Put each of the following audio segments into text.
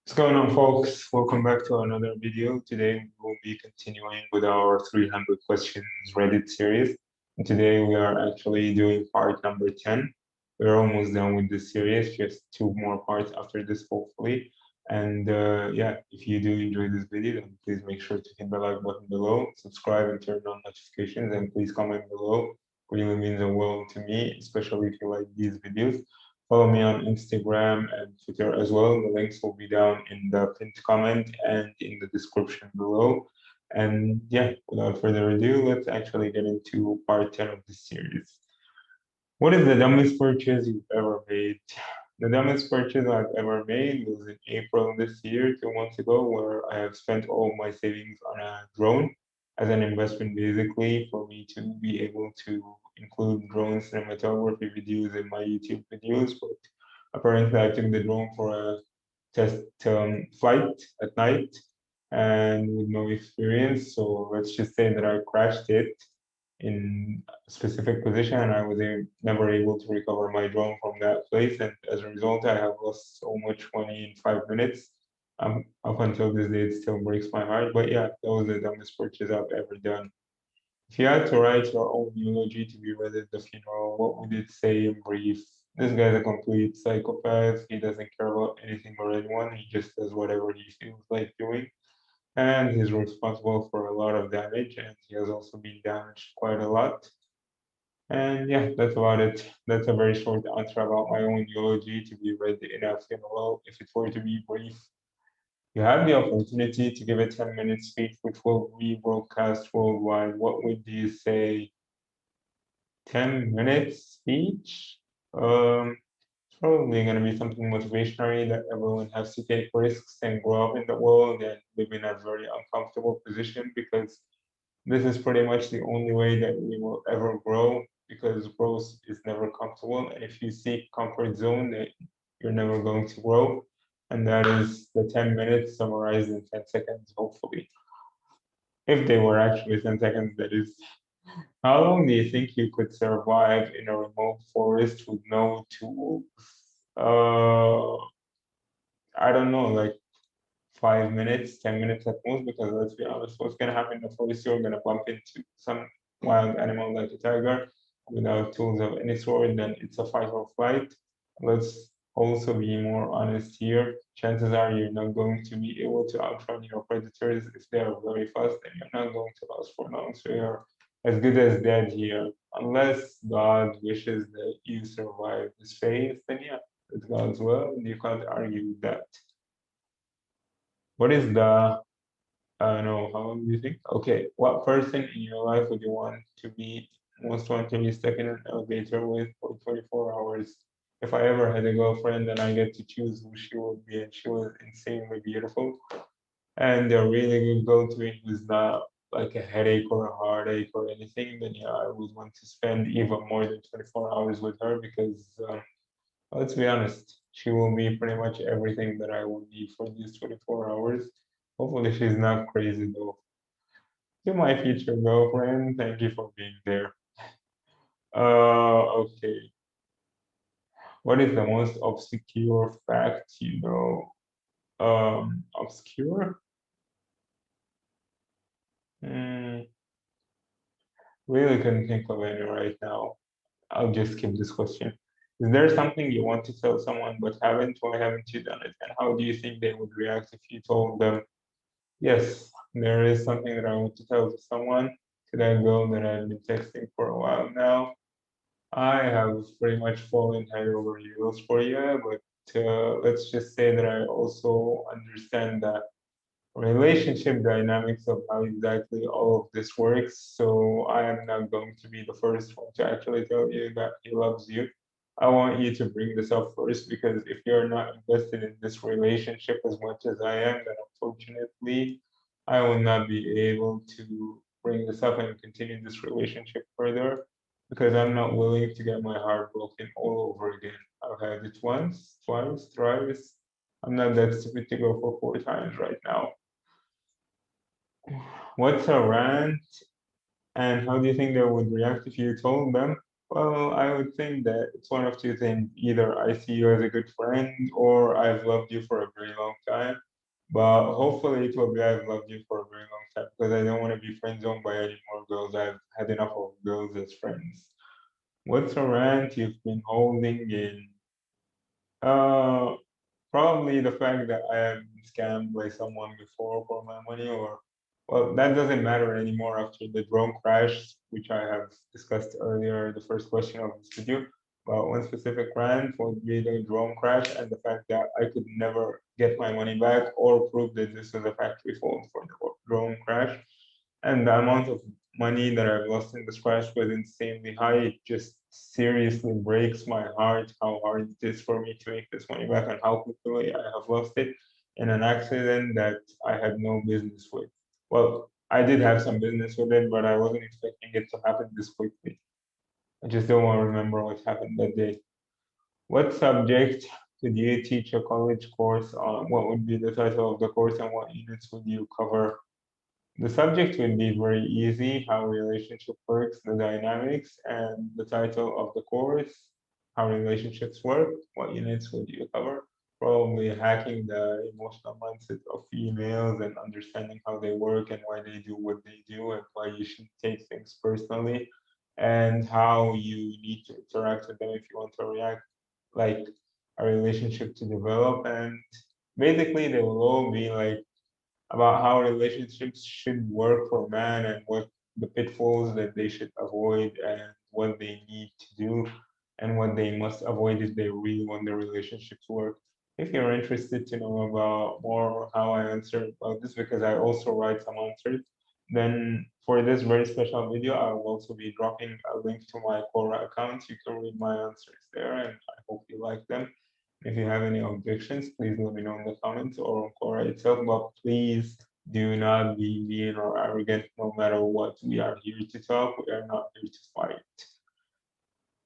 What's going on, folks? Welcome back to another video. Today we'll be continuing with our 300 questions Reddit series. And today we are actually doing part number 10. We're almost done with this series, just two more parts after this, hopefully. And yeah, if you do enjoy this video, then please make sure to hit the like button below, subscribe and turn on notifications, and please comment below. Really means the world to me, especially if you like these videos. Follow me on Instagram and Twitter as well. The links will be down in the pinned comment and in the description below. And yeah, without further ado, let's actually get into part 10 of this series. What is the dumbest purchase you've ever made? The dumbest purchase I've ever made was in April this year, 2 months ago, where I have spent all my savings on a drone as an investment, basically, for me to be able to include drone cinematography videos in my YouTube videos. But apparently, I took the drone for a test flight at night and with no experience. So let's just say that I crashed it in a specific position and I was never able to recover my drone from that place. And as a result, I have lost so much money in 5 minutes. Up until this day, it still breaks my heart. But yeah, that was the dumbest purchase I've ever done. If you had to write your own eulogy to be read at the funeral, what would it say in brief? This guy's a complete psychopath. He doesn't care about anything or anyone. He just does whatever he feels like doing. And he's responsible for a lot of damage, and he has also been damaged quite a lot. And yeah, that's about it. That's a very short answer about my own eulogy to be read in a funeral. If it were to be brief, you have the opportunity to give a 10-minute speech which will be broadcast worldwide. What would you say? 10 minute speech? It's probably going to be something motivational that everyone has to take risks and grow up in the world and live in a very uncomfortable position because this is pretty much the only way that we will ever grow because growth is never comfortable. And if you seek comfort zone, then you're never going to grow. And that is the 10 minutes summarized in 10 seconds, hopefully. If they were actually 10 seconds, that is. How long do you think you could survive in a remote forest with no tools? Uh, I don't know, like 5 minutes, 10 minutes at most, because let's be honest, what's gonna happen in the forest? You're gonna bump into some wild animal like a tiger without tools of any sort, then it's a fight or flight. Let's also be more honest here. Chances are you're not going to be able to outrun your predators if they are very fast, and you're not going to last for long. So you're as good as dead here. Unless God wishes that you survive this phase, then yeah, it's God's will, and you can't argue with that. What is the no, how long do you think? Okay, what person in your life would you want to be most want to be stuck in an elevator with for 24 hours? If I ever had a girlfriend and I get to choose who she would be, and she was insanely beautiful and a really good go-to who's not like a headache or a heartache or anything, then yeah, I would want to spend even more than 24 hours with her because let's be honest, she will be pretty much everything that I will need for these 24 hours. Hopefully, she's not crazy though. To my future girlfriend, thank you for being there. Okay. What is the most obscure fact you know? Obscure? Hmm, really couldn't think of any right now. I'll just skip this question. Is there something you want to tell someone but haven't? Why haven't you done it? And how do you think they would react if you told them? Yes, there is something that I want to tell to someone, to that girl that I've been texting for a while now. I have pretty much fallen head over heels for you, but let's just say that I also understand the relationship dynamics of how exactly all of this works. So I am not going to be the first one to actually tell you that he loves you. I want you to bring this up first because if you're not invested in this relationship as much as I am, then unfortunately I will not be able to bring this up and continue this relationship further because I'm not willing to get my heart broken all over again. I've had it once, twice, thrice. I'm not that stupid to go for 4 times right now. What's a rant, and how do you think they would react if you told them? Well, I would think that it's one of two things. Either I see you as a good friend, or I've loved you for a very long time. But hopefully it will be I've loved you for a very long time because I don't want to be friend zoned by any more girls. I've had enough of girls as friends. What's a rant you've been holding in? Uh, Probably the fact that I have been scammed by someone before for my money, or well, that doesn't matter anymore after the drone crash, which I have discussed earlier, the first question of this video. But one specific rant would be the drone crash and the fact that I could never get my money back or prove that this was a factory fault for the drone crash. And the amount of money that I've lost in this crash was insanely high. It just seriously breaks my heart how hard it is for me to make this money back and how quickly I have lost it in an accident that I had no business with. Well, I did have some business with it, but I wasn't expecting it to happen this quickly. I just don't want to remember what happened that day. What subject could you teach a college course on? What would be the title of the course and what units would you cover? The subject will be very easy, how relationship works, the dynamics, and the title of the course, how relationships work, what units would you cover? Probably hacking the emotional mindset of females and understanding how they work and why they do what they do and why you shouldn't take things personally and how you need to interact with them if you want to react like a relationship to develop. And basically they will all be like about how relationships should work for man and what the pitfalls that they should avoid and what they need to do and what they must avoid if they really want their relationship to work. If you're interested to know about more how I answer about this, because I also write some answers, then for this very special video, I will also be dropping a link to my Quora account. You can read my answers there, and I hope you like them. If you have any objections, please let me know in the comments or on Quora itself, but please do not be mean or arrogant no matter what. We are here to talk, we are not here to fight.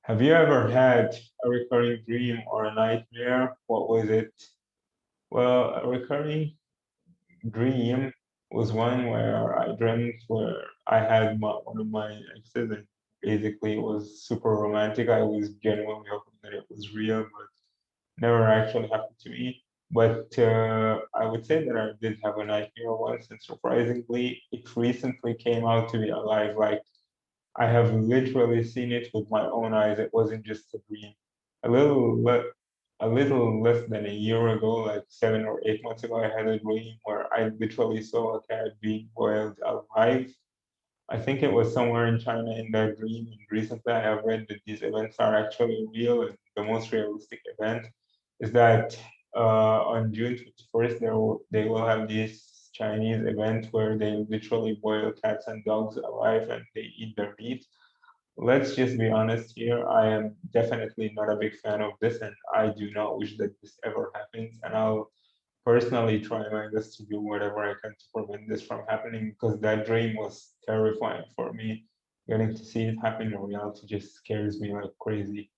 Have you ever had a recurring dream or a nightmare? What was it? Well, a recurring dream was one where I dreamt where I had one of my exes, and basically it was super romantic. I was genuinely hoping that it was real, but never actually happened to me. But I would say that I did have a nightmare once, and surprisingly, it recently came out to be alive. Like I have literally seen it with my own eyes. It wasn't just a dream. A little, a little less than a year ago, like 7 or 8 months ago, I had a dream where I literally saw a cat being boiled alive. I think it was somewhere in China in that dream. And recently, I have read that these events are actually real, and the most realistic event is that on June 21st, they will have this Chinese event where they literally boil cats and dogs alive and they eat their meat. Let's just be honest here. I am definitely not a big fan of this, and I do not wish that this ever happens. And I'll personally try my best to do whatever I can to prevent this from happening because that dream was terrifying for me. Getting to see it happen in reality just scares me like crazy.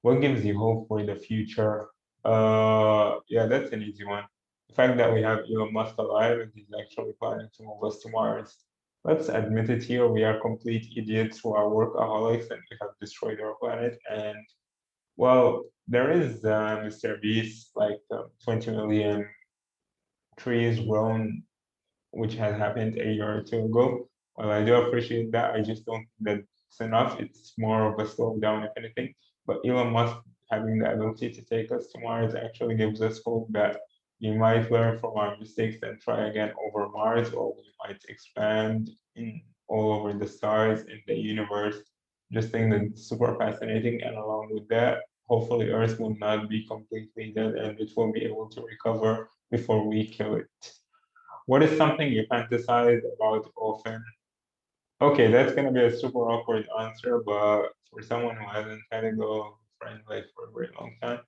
What gives you hope for the future? Yeah, that's an easy one. The fact that we have Elon Musk alive and he's actually planning to move us to Mars. Let's admit it here, we are complete idiots who are workaholics and we have destroyed our planet. And well, there is Mr. Beast, like 20 million trees grown, which has happened a year or two ago. Well, I do appreciate that. I just don't think that it's enough. It's more of a slowdown, if anything. But Elon Musk having the ability to take us to Mars actually gives us hope that we might learn from our mistakes and try again over Mars, or we might expand in all over the stars in the universe. Just think that it's super fascinating. And along with that, hopefully Earth will not be completely dead and it will be able to recover before we kill it. What is something you fantasize about often? Okay, that's gonna be a super awkward answer, but for someone who hasn't had a girlfriend like for a very long time,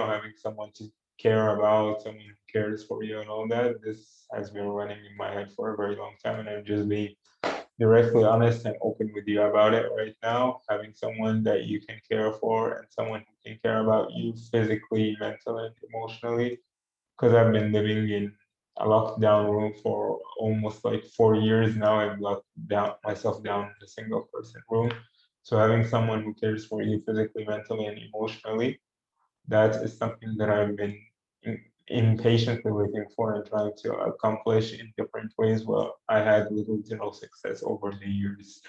having someone to care about, someone who cares for you and all that, this has been running in my head for a very long time, and I'm just being directly honest and open with you about it right now. Having someone that you can care for and someone who can care about you physically, mentally, and emotionally because I've been living in a lockdown room for almost like 4 years now. I've locked down myself down in a single person room. So having someone who cares for you physically, mentally, and emotionally, that is something that I've been impatiently waiting for and trying to accomplish in different ways. Well, I had little to no success over the years.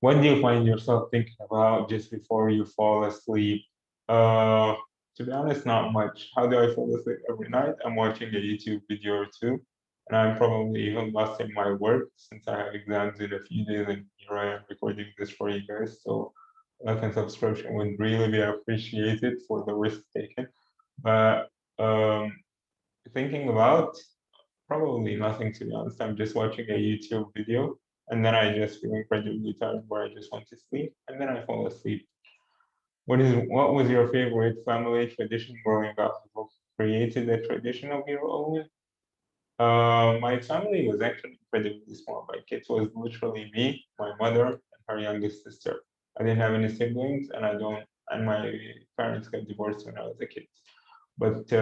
What do you find yourself thinking about just before you fall asleep? Uh, to be honest, not much. How do I fall asleep every night? I'm watching a YouTube video or two, and I'm probably even lost in my work since I have exams in a few days, and here I am recording this for you guys. So, like and subscription would really be appreciated for the risk taken. But um, thinking about probably nothing, to be honest. I'm just watching a YouTube video and then I just feel incredibly tired where I just want to sleep and then I fall asleep. What was your favorite family tradition growing up? Have you created a tradition of your own? My family was actually incredibly small. Like it was literally me, my mother, and her youngest sister. I didn't have any siblings, and I don't. And my parents got divorced when I was a kid. But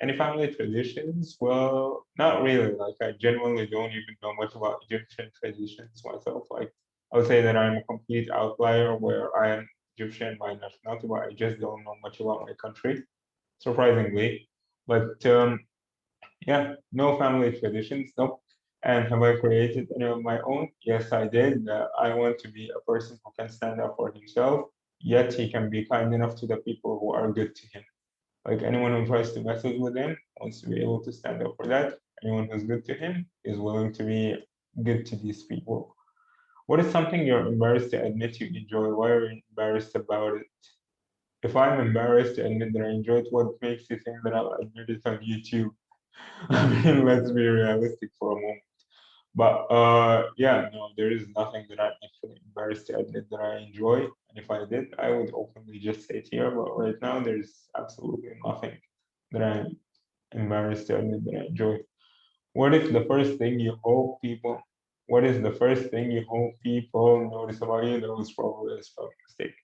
any family traditions? Well, not really. Like I genuinely don't even know much about Egyptian traditions myself. Like I would say that I'm a complete outlier where I am Egyptian by nationality, but I just don't know much about my country, surprisingly. But yeah, no family traditions, nope. And have I created any of my own? Yes, I did. I want to be a person who can stand up for himself, yet he can be kind enough to the people who are good to him. Like anyone who tries to mess with him wants to be able to stand up for that. Anyone who's good to him is willing to be good to these people. What is something you're embarrassed to admit you enjoy? Why are you embarrassed about it? If I'm embarrassed to admit that I enjoy it, what makes you think that I'll admit it on YouTube? I mean, let's be realistic for a moment. But yeah, no, there is nothing that I'm actually embarrassed to admit that I enjoy. And if I did, I would openly just say it here. But right now, there's absolutely nothing that I'm embarrassed to admit that I enjoy. What is the first thing you hope people? What is the first thing you hope people notice about you? That was probably a spelling mistake.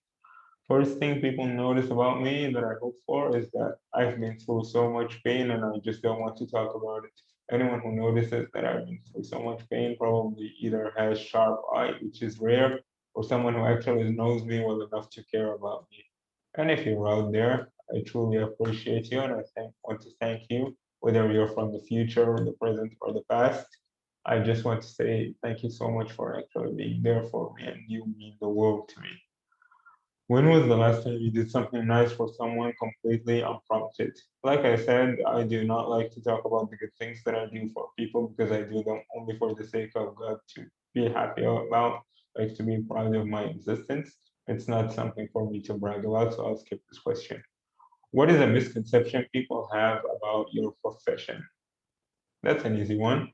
First thing people notice about me that I hope for is that I've been through so much pain and I just don't want to talk about it. Anyone who notices that I've been through so much pain probably either has sharp eye, which is rare, or someone who actually knows me well enough to care about me. And if you're out there, I truly appreciate you and want to thank you, whether you're from the future, the present, or the past. I just want to say thank you so much for actually being there for me and you mean the world to me. When was the last time you did something nice for someone completely unprompted? Like I said, I do not like to talk about the good things that I do for people because I do them only for the sake of God to be happy about, like to be proud of my existence. It's not something for me to brag about, so I'll skip this question. What is a misconception people have about your profession? That's an easy one.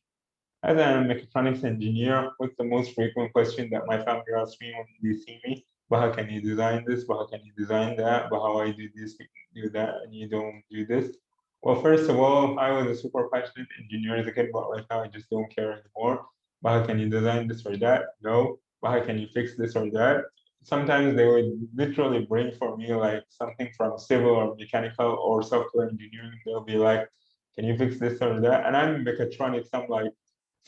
As a mechatronics engineer, what's the most frequent question that my family asks me when they see me? But how can you design this? But how can you design that? But how I do this, you can do that, and you don't do this? Well, first of all, I was a super passionate engineer as a kid, but right now I just don't care anymore. But how can you design this or that? No. But how can you fix this or that? Sometimes they would literally bring for me like something from civil or mechanical or software engineering. They'll be like, can you fix this or that? And I'm mechatronics. I'm like,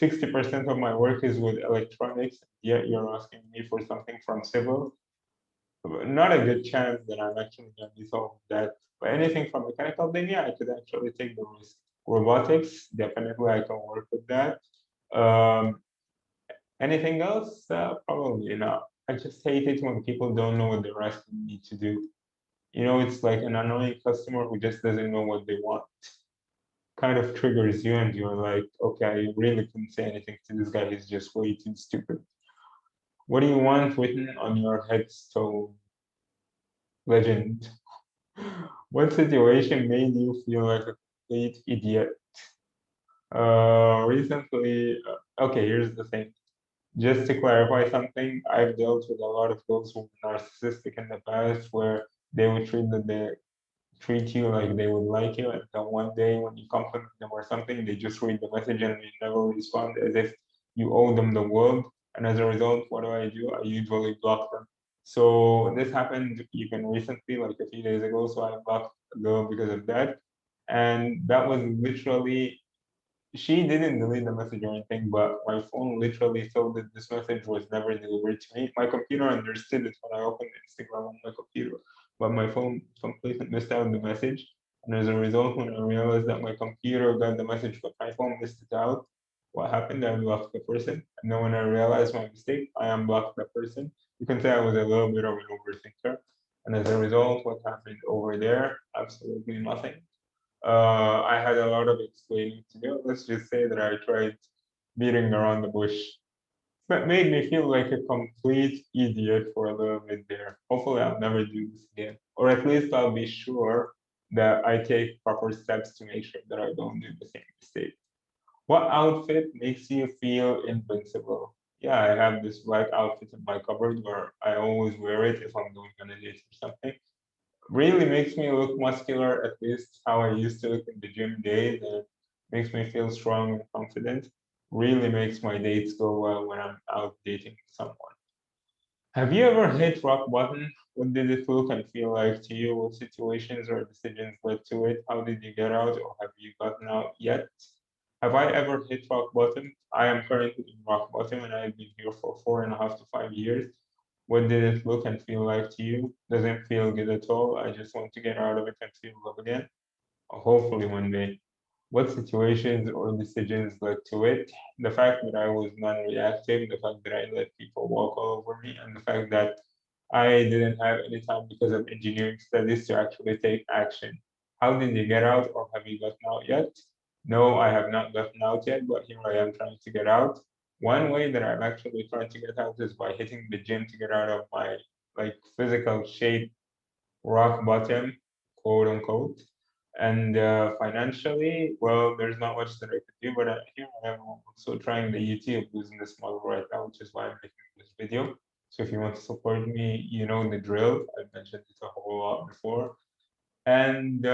60% of my work is with electronics, yet you're asking me for something from civil. Not a good chance that I'm actually going to be solving that. But anything from mechanical, then yeah, I could actually take the risk. Robotics, definitely I can work with that. Um, Anything else? Probably not. I just hate it when people don't know what they're asking me to do. You know, it's like an annoying customer who just doesn't know what they want. Kind of triggers you, and you're like, okay, I really couldn't say anything to this guy. He's just way too stupid. What do you want written on your headstone? Legend. What situation made you feel like a complete idiot? Recently, okay, here's the thing. Just to clarify something, I've dealt with a lot of those who were narcissistic in the past where they would treat you like they would like you, and then one day when you compliment them or something, they just read the message and they never respond as if you owe them the world. And as a result, what do? I usually block them. So this happened even recently, like a few days ago. So I blocked a girl because of that. And that was literally, she didn't delete the message or anything, but my phone literally told that this message was never delivered to me. My computer understood it when I opened Instagram on my computer, but my phone completely missed out the message. And as a result, when I realized that my computer got the message but my phone missed it out, what happened? I blocked the person. And then when I realized my mistake, I unblocked the person. You can say I was a little bit of an overthinker. And as a result, what happened over there? Absolutely nothing. I had a lot of explaining to do. Let's just say that I tried beating around the bush. That made me feel like a complete idiot for a little bit there. Hopefully, I'll never do this again, or at least I'll be sure that I take proper steps to make sure that I don't do the same mistake. What outfit makes you feel invincible? Yeah, I have this black outfit in my cupboard where I always wear it if I'm going on a date or something. Really makes me look muscular, at least how I used to look in the gym days, and makes me feel strong and confident. Really makes my dates go well when I'm out dating someone. Have you ever hit rock bottom? What did it look and feel like to you? What situations or decisions led to it? How did you get out, or have you gotten out yet? Have I ever hit rock bottom? I am currently in rock bottom and I've been here for 4.5 to 5 years. What did it look and feel like to you? Doesn't feel good at all. I just want to get out of it and feel love again. Hopefully one day. What situations or decisions led to it? The fact that I was non-reactive, the fact that I let people walk all over me, and the fact that I didn't have any time because of engineering studies to actually take action. How did you get out, or have you gotten out yet? No, I have not gotten out yet, but here I am trying to get out. One way that I'm actually trying to get out is by hitting the gym to get out of my like physical shape rock bottom, quote unquote. And financially, well, there's not much that I could do, but here I am also trying the YouTube business model right now, which is why I'm making this video. So if you want to support me, you know the drill. I've mentioned it a whole lot before. And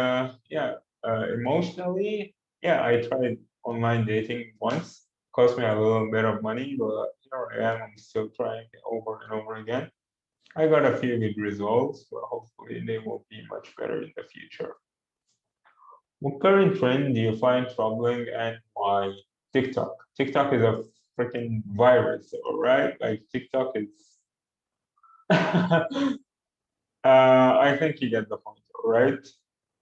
emotionally, yeah, I tried online dating once. Cost me a little bit of money, but here I am. I'm still trying it over and over again. I got a few good results, but hopefully they will be much better in the future. What current trend do you find troubling and why? TikTok. TikTok is a freaking virus, all right? Like TikTok is. I think you get the point, all right?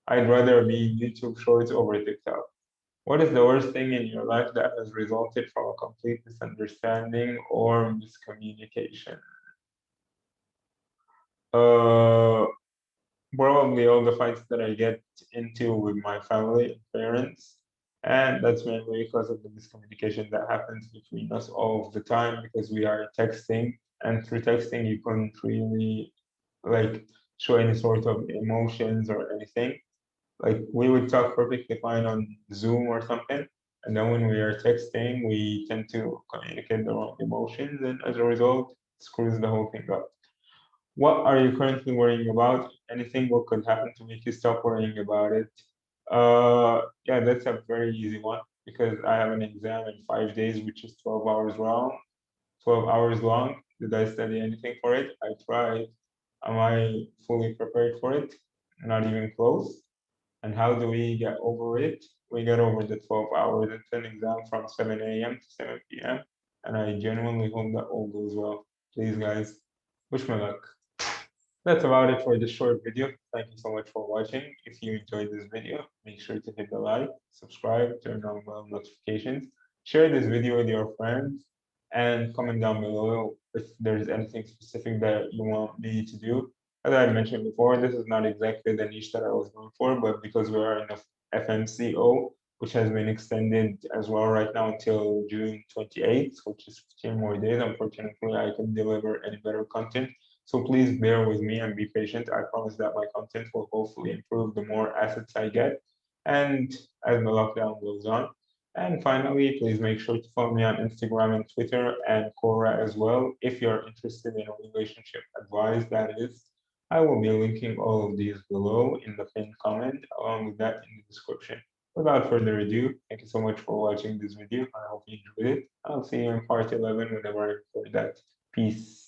I'd rather be YouTube Shorts over TikTok. What is the worst thing in your life that has resulted from a complete misunderstanding or miscommunication? Uh, Probably all the fights that I get into with my family and parents. And that's mainly because of the miscommunication that happens between us all of the time because we are texting. And through texting, you couldn't really like show any sort of emotions or anything. Like we would talk perfectly fine on Zoom or something. And then when we are texting, we tend to communicate the wrong emotions. And as a result, screws the whole thing up. What are you currently worrying about? Anything what could happen to make you stop worrying about it? Yeah, that's a very easy one because I have an exam in 5 days, which is 12 hours long. 12 hours long. Did I study anything for it? I tried. Am I fully prepared for it? Not even close. And how do we get over it? We get over the 12 hours. It's an exam from 7 a.m. to 7 p.m. And I genuinely hope that all goes well. Please, guys, wish me luck. That's about it for this short video. Thank you so much for watching. If you enjoyed this video, make sure to hit the like, subscribe, turn on bell notifications, share this video with your friends, and comment down below if there's anything specific that you want me to do. As I mentioned before, this is not exactly the niche that I was going for, but because we are in a FMCO, which has been extended as well right now until June 28th, which is 15 more days, unfortunately, I can deliver any better content. So please bear with me and be patient. I promise that my content will hopefully improve the more assets I get and as the lockdown goes on. And finally, please make sure to follow me on Instagram and Twitter and Quora as well. If you're interested in a relationship advice, that is, I will be linking all of these below in the pinned comment, along with that in the description. Without further ado, thank you so much for watching this video. I hope you enjoyed it. I'll see you in part 11 whenever I record that. Peace.